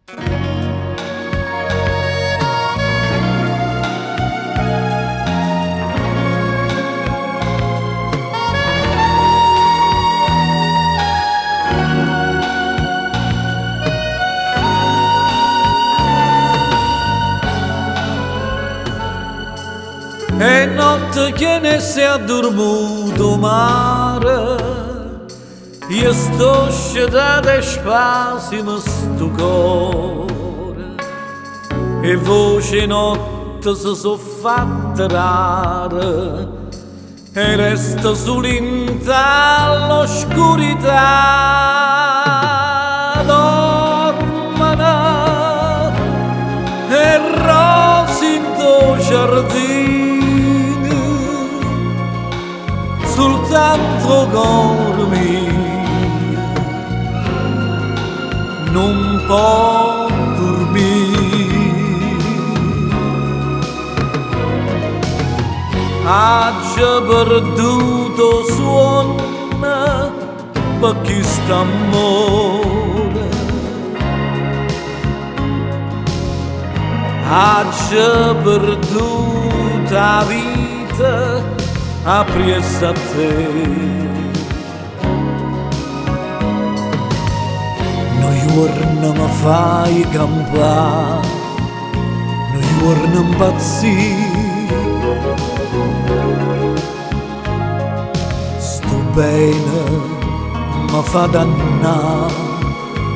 E notte che ne si è addormuto mare, io sto scedendo spasimo sto cuore, e voce notte si sono fatte rare, e resta solinta l'oscurità. Dormano e rose in tuo giardino, soltanto cuore mio non può dormire. Ha già perduto suono per questo amore, ha già perduto la vita appresso a te. Noi giorni mi fai campare, noi giorni impazzire, sto bene mi fa dannare,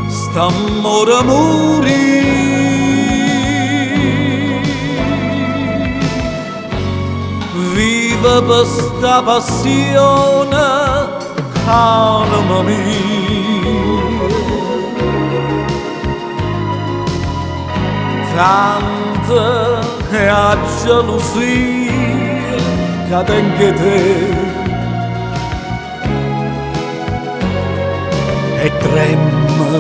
st'amore morire. Viva per sta passione, anima mia, tanta è la gelosia che tengo te, e trema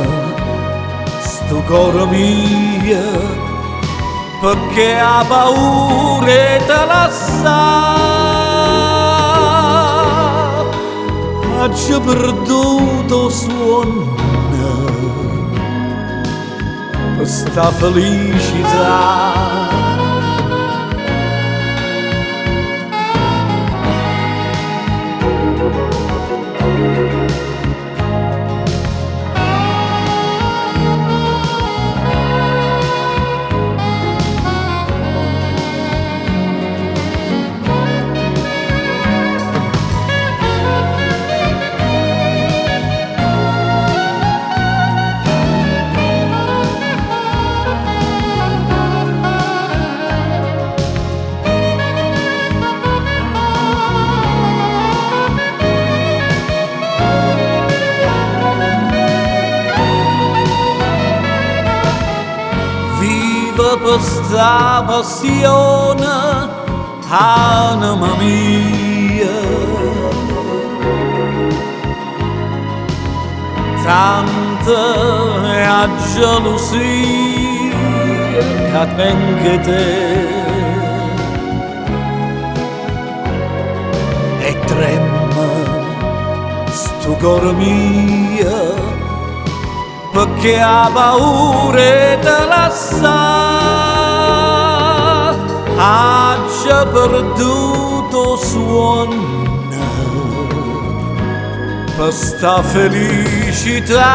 sto cuore mio, perché ha paura te la sa. Ha già perduto suono per sta felicità. Per sta passione, anima mia, tanta è la gelosia che tengo te, e trema sto cuore mio, perché ha paura te la sa. Ha già perduto suono per sta felicità.